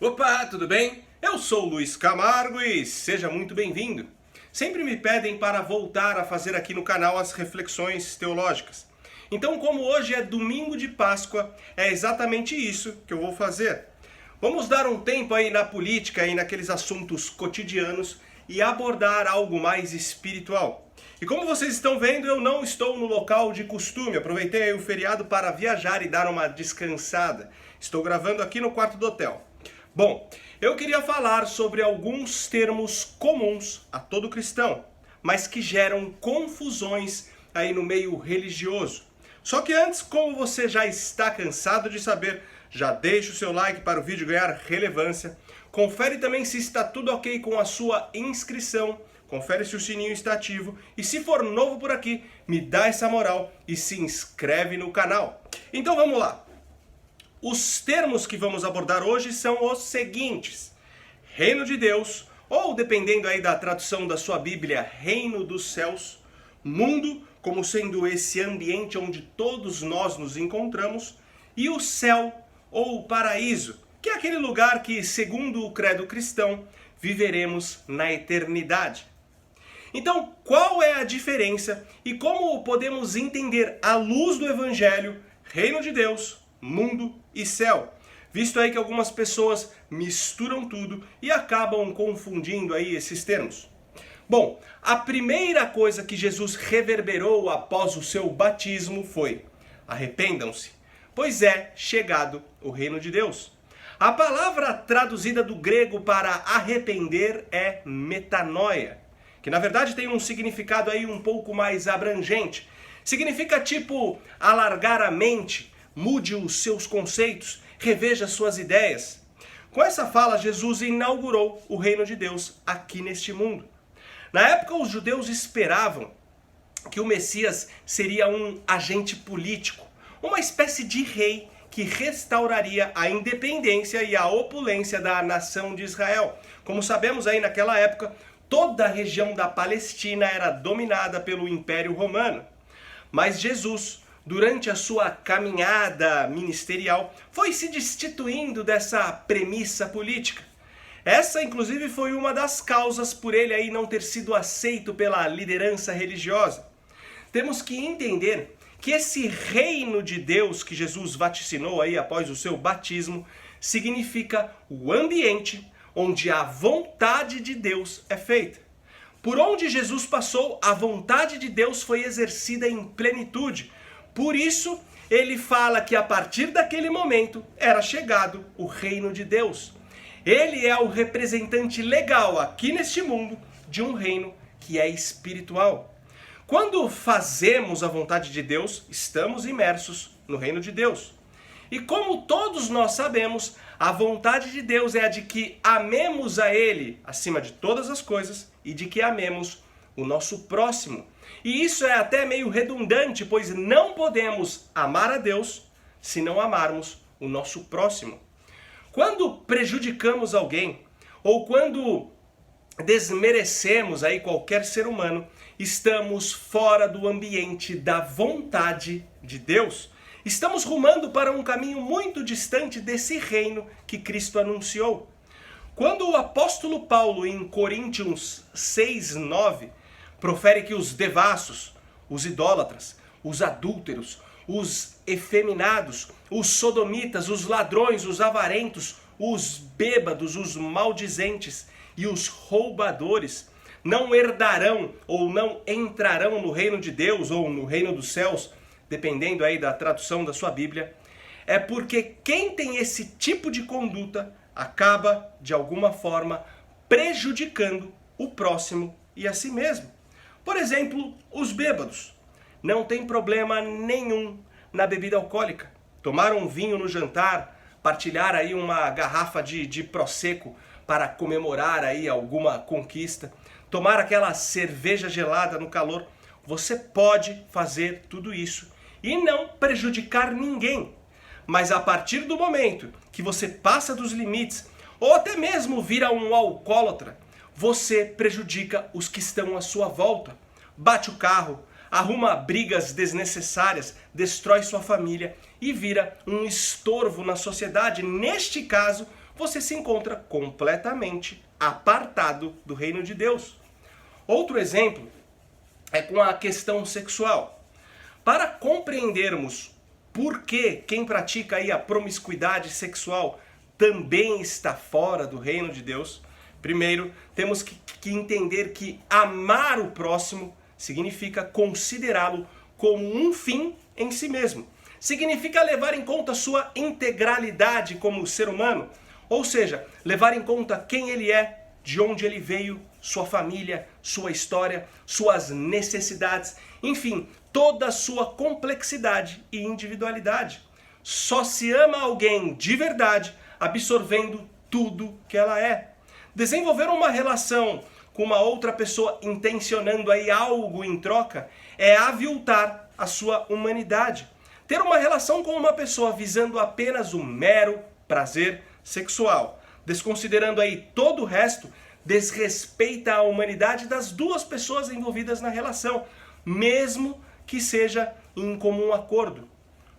Opa, tudo bem? Eu sou o Luiz Camargo e seja muito bem-vindo. Sempre me pedem para voltar a fazer aqui no canal as reflexões teológicas. Então, como hoje é domingo de Páscoa, é exatamente isso que eu vou fazer. Vamos dar um tempo aí na política e naqueles assuntos cotidianos e abordar algo mais espiritual. E como vocês estão vendo, eu não estou no local de costume. Aproveitei aí o feriado para viajar e dar uma descansada. Estou gravando aqui no quarto do hotel. Bom, eu queria falar sobre alguns termos comuns a todo cristão, mas que geram confusões aí no meio religioso. Só que antes, como você já está cansado de saber, já deixa o seu like para o vídeo ganhar relevância. Confere também se está tudo ok com a sua inscrição. Confere se o sininho está ativo. E se for novo por aqui, me dá essa moral e se inscreve no canal. Então vamos lá. Os termos que vamos abordar hoje são os seguintes: reino de Deus, ou dependendo aí da tradução da sua Bíblia, reino dos céus, mundo, como sendo esse ambiente onde todos nós nos encontramos, e o céu, ou paraíso, que é aquele lugar que, segundo o credo cristão, viveremos na eternidade. Então, qual é a diferença e como podemos entender à luz do Evangelho, reino de Deus, mundo e céu, visto aí que algumas pessoas misturam tudo e acabam confundindo aí esses termos? Bom, a primeira coisa que Jesus reverberou após o seu batismo foi: arrependam-se, pois é chegado o reino de Deus. A palavra traduzida do grego para arrepender é metanoia, que na verdade tem um significado aí um pouco mais abrangente. Significa tipo alargar a mente, mude os seus conceitos, reveja suas ideias. Com essa fala, Jesus inaugurou o reino de Deus aqui neste mundo. Na época, os judeus esperavam que o Messias seria um agente político, uma espécie de rei que restauraria a independência e a opulência da nação de Israel. Como sabemos aí naquela época, toda a região da Palestina era dominada pelo Império Romano. Mas Jesus, durante a sua caminhada ministerial, foi se destituindo dessa premissa política. Essa, inclusive, foi uma das causas por ele aí não ter sido aceito pela liderança religiosa. Temos que entender que esse reino de Deus que Jesus vaticinou aí após o seu batismo significa o ambiente onde a vontade de Deus é feita. Por onde Jesus passou, a vontade de Deus foi exercida em plenitude. Por isso, ele fala que a partir daquele momento era chegado o reino de Deus. Ele é o representante legal aqui neste mundo de um reino que é espiritual. Quando fazemos a vontade de Deus, estamos imersos no reino de Deus. E como todos nós sabemos, a vontade de Deus é a de que amemos a Ele acima de todas as coisas e de que amemos o nosso próximo. E isso é até meio redundante, pois não podemos amar a Deus se não amarmos o nosso próximo. Quando prejudicamos alguém ou quando desmerecemos aí qualquer ser humano, estamos fora do ambiente da vontade de Deus. Estamos rumando para um caminho muito distante desse reino que Cristo anunciou. Quando o apóstolo Paulo, em Coríntios 6:9, profere que os devassos, os idólatras, os adúlteros, os efeminados, os sodomitas, os ladrões, os avarentos, os bêbados, os maldizentes e os roubadores não herdarão ou não entrarão no reino de Deus ou no reino dos céus, dependendo aí da tradução da sua Bíblia, é porque quem tem esse tipo de conduta acaba, de alguma forma, prejudicando o próximo e a si mesmo. Por exemplo, os bêbados. Não tem problema nenhum na bebida alcoólica. Tomar um vinho no jantar, partilhar aí uma garrafa de prosecco para comemorar aí alguma conquista, tomar aquela cerveja gelada no calor. Você pode fazer tudo isso e não prejudicar ninguém. Mas a partir do momento que você passa dos limites, ou até mesmo vira um alcoólatra, você prejudica os que estão à sua volta. Bate o carro, arruma brigas desnecessárias, destrói sua família e vira um estorvo na sociedade. Neste caso, você se encontra completamente apartado do reino de Deus. Outro exemplo é com a questão sexual. Para compreendermos por que quem pratica aí a promiscuidade sexual também está fora do reino de Deus, primeiro temos que entender que amar o próximo significa considerá-lo como um fim em si mesmo. Significa levar em conta sua integralidade como ser humano, ou seja, levar em conta quem ele é, de onde ele veio, sua família, sua história, suas necessidades, enfim, toda a sua complexidade e individualidade. Só se ama alguém de verdade absorvendo tudo que ela é. Desenvolver uma relação com uma outra pessoa intencionando aí algo em troca é aviltar a sua humanidade. Ter uma relação com uma pessoa visando apenas o mero prazer sexual, desconsiderando aí todo o resto, desrespeita a humanidade das duas pessoas envolvidas na relação, mesmo que seja em comum acordo.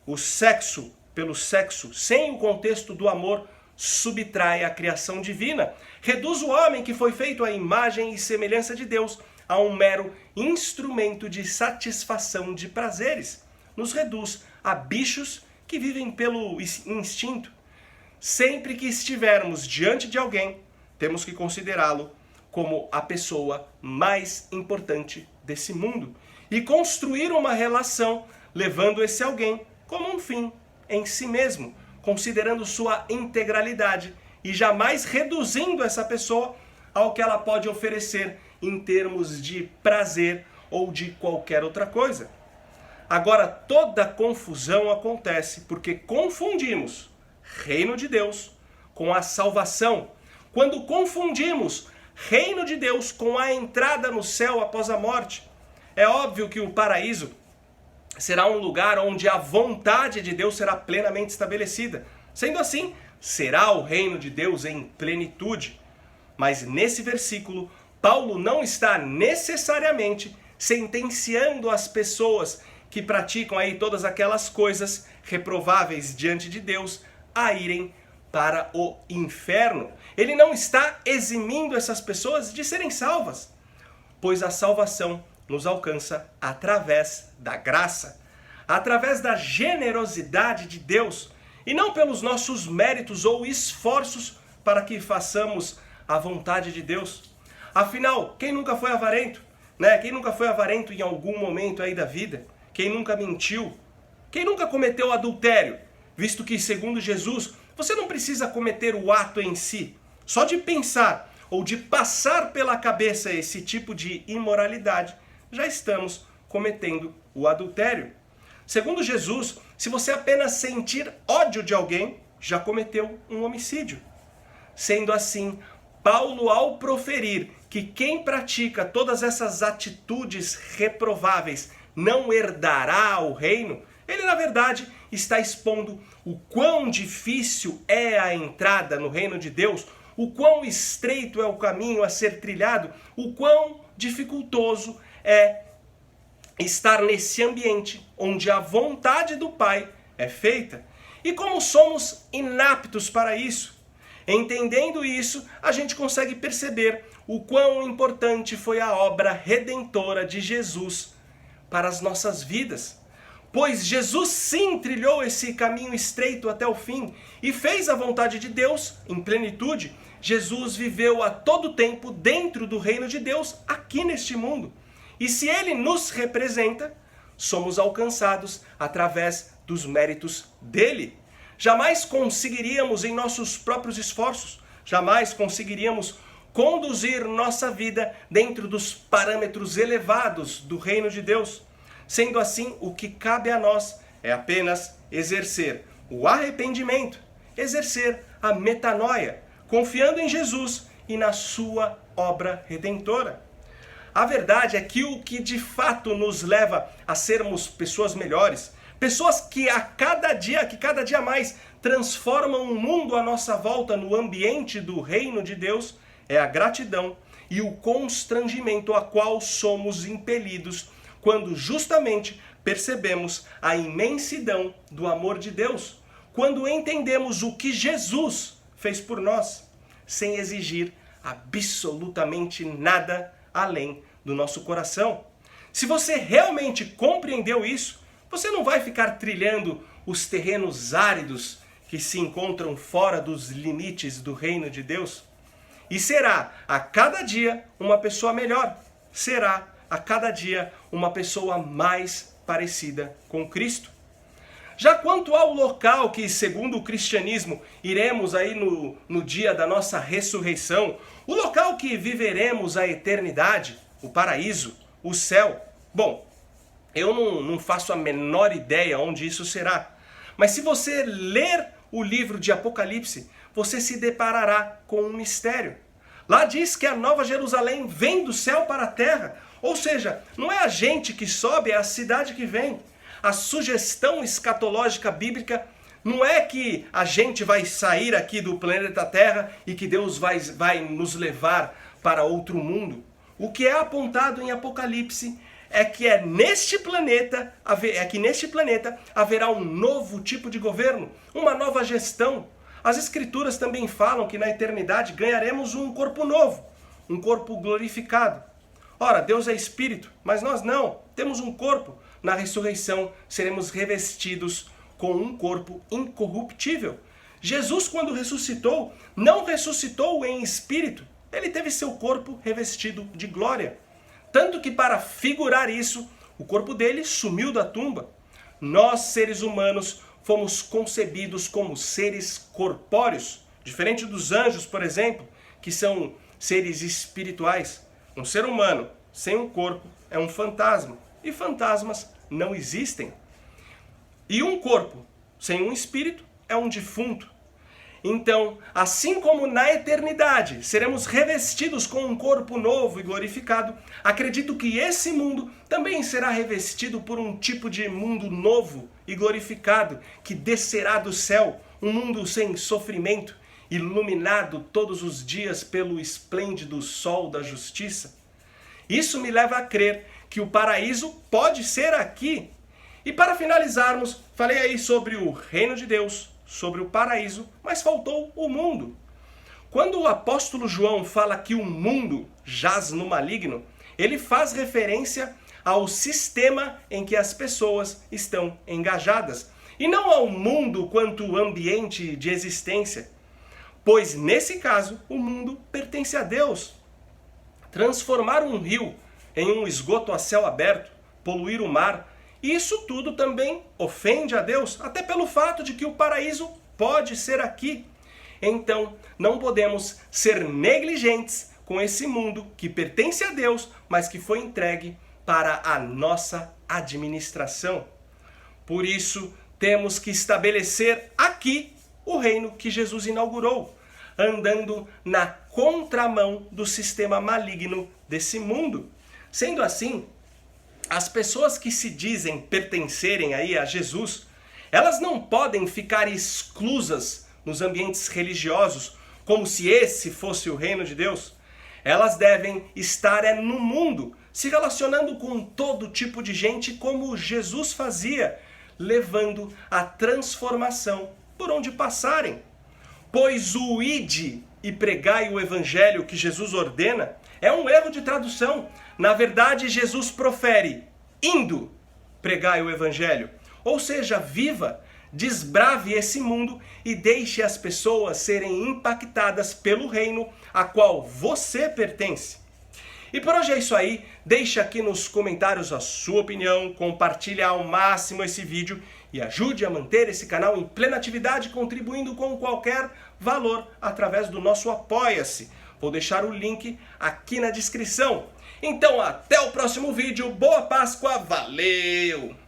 O sexo pelo sexo, sem o contexto do amor, subtrai a criação divina, reduz o homem que foi feito à imagem e semelhança de Deus a um mero instrumento de satisfação de prazeres, nos reduz a bichos que vivem pelo instinto. Sempre que estivermos diante de alguém, temos que considerá-lo como a pessoa mais importante desse mundo e construir uma relação levando esse alguém como um fim em si mesmo, considerando sua integralidade e jamais reduzindo essa pessoa ao que ela pode oferecer em termos de prazer ou de qualquer outra coisa. Agora, toda confusão acontece porque confundimos reino de Deus com a salvação. Quando confundimos reino de Deus com a entrada no céu após a morte, é óbvio que o paraíso será um lugar onde a vontade de Deus será plenamente estabelecida. Sendo assim, será o reino de Deus em plenitude. Mas nesse versículo, Paulo não está necessariamente sentenciando as pessoas que praticam aí todas aquelas coisas reprováveis diante de Deus a irem para o inferno. Ele não está eximindo essas pessoas de serem salvas, pois a salvação nos alcança através da graça, através da generosidade de Deus, e não pelos nossos méritos ou esforços para que façamos a vontade de Deus. Afinal, quem nunca foi avarento? Quem nunca foi avarento em algum momento aí da vida? Quem nunca mentiu? Quem nunca cometeu adultério? Visto que, segundo Jesus, você não precisa cometer o ato em si. Só de pensar ou de passar pela cabeça esse tipo de imoralidade, já estamos cometendo o adultério. Segundo Jesus, se você apenas sentir ódio de alguém, já cometeu um homicídio. Sendo assim, Paulo, ao proferir que quem pratica todas essas atitudes reprováveis não herdará o reino, ele na verdade está expondo o quão difícil é a entrada no reino de Deus, o quão estreito é o caminho a ser trilhado, o quão dificultoso é estar nesse ambiente onde a vontade do Pai é feita. E como somos inaptos para isso, entendendo isso, a gente consegue perceber o quão importante foi a obra redentora de Jesus para as nossas vidas. Pois Jesus sim trilhou esse caminho estreito até o fim e fez a vontade de Deus em plenitude. Jesus viveu a todo tempo dentro do reino de Deus aqui neste mundo. E se ele nos representa, somos alcançados através dos méritos dele. Jamais conseguiríamos em nossos próprios esforços, jamais conseguiríamos conduzir nossa vida dentro dos parâmetros elevados do reino de Deus. Sendo assim, o que cabe a nós é apenas exercer o arrependimento, exercer a metanoia, confiando em Jesus e na sua obra redentora. A verdade é que o que de fato nos leva a sermos pessoas melhores, pessoas que cada dia mais transformam o mundo à nossa volta no ambiente do reino de Deus, é a gratidão e o constrangimento a qual somos impelidos quando justamente percebemos a imensidão do amor de Deus, quando entendemos o que Jesus fez por nós, sem exigir absolutamente nada além do nosso coração. Se você realmente compreendeu isso, você não vai ficar trilhando os terrenos áridos que se encontram fora dos limites do reino de Deus. E será a cada dia uma pessoa melhor. Será a cada dia uma pessoa mais parecida com Cristo. Já quanto ao local que, segundo o cristianismo, iremos aí no dia da nossa ressurreição, o local que viveremos a eternidade, o paraíso, o céu, bom, eu não faço a menor ideia onde isso será. Mas se você ler o livro de Apocalipse, você se deparará com um mistério. Lá diz que a Nova Jerusalém vem do céu para a terra. Ou seja, não é a gente que sobe, é a cidade que vem. A sugestão escatológica bíblica não é que a gente vai sair aqui do planeta Terra e que Deus vai nos levar para outro mundo. O que é apontado em Apocalipse é que neste planeta haverá um novo tipo de governo, uma nova gestão. As Escrituras também falam que na eternidade ganharemos um corpo novo, um corpo glorificado. Ora, Deus é espírito, mas nós não. Temos um corpo. Na ressurreição seremos revestidos com um corpo incorruptível. Jesus, quando ressuscitou, não ressuscitou em espírito. Ele teve seu corpo revestido de glória. Tanto que, para figurar isso, o corpo dele sumiu da tumba. Nós, seres humanos, fomos concebidos como seres corpóreos, diferente dos anjos, por exemplo, que são seres espirituais. Um ser humano sem um corpo é um fantasma, e fantasmas não existem. E um corpo sem um espírito é um defunto. Então, assim como na eternidade seremos revestidos com um corpo novo e glorificado, acredito que esse mundo também será revestido por um tipo de mundo novo e glorificado que descerá do céu, um mundo sem sofrimento, iluminado todos os dias pelo esplêndido sol da justiça. Isso me leva a crer que o paraíso pode ser aqui. E para finalizarmos, falei aí sobre o reino de Deus, sobre o paraíso, mas faltou o mundo. Quando o apóstolo João fala que o mundo jaz no maligno, ele faz referência ao sistema em que as pessoas estão engajadas, e não ao mundo quanto ambiente de existência, pois nesse caso o mundo pertence a Deus. Transformar um rio em um esgoto a céu aberto, poluir o mar, isso tudo também ofende a Deus, até pelo fato de que o paraíso pode ser aqui. Então, não podemos ser negligentes com esse mundo que pertence a Deus, mas que foi entregue para a nossa administração. Por isso, temos que estabelecer aqui o reino que Jesus inaugurou, andando na contramão do sistema maligno desse mundo. Sendo assim, as pessoas que se dizem pertencerem aí a Jesus, elas não podem ficar exclusas nos ambientes religiosos, como se esse fosse o reino de Deus. Elas devem estar no mundo, se relacionando com todo tipo de gente como Jesus fazia, levando a transformação por onde passarem. Pois o ide e pregai o evangelho que Jesus ordena é um erro de tradução. Na verdade, Jesus profere indo pregai o evangelho. Ou seja, viva, desbrave esse mundo e deixe as pessoas serem impactadas pelo reino a qual você pertence. E por hoje é isso aí. Deixe aqui nos comentários a sua opinião, compartilhe ao máximo esse vídeo e ajude a manter esse canal em plena atividade, contribuindo com qualquer valor através do nosso Apoia-se. Vou deixar o link aqui na descrição. Então até o próximo vídeo, boa Páscoa, valeu!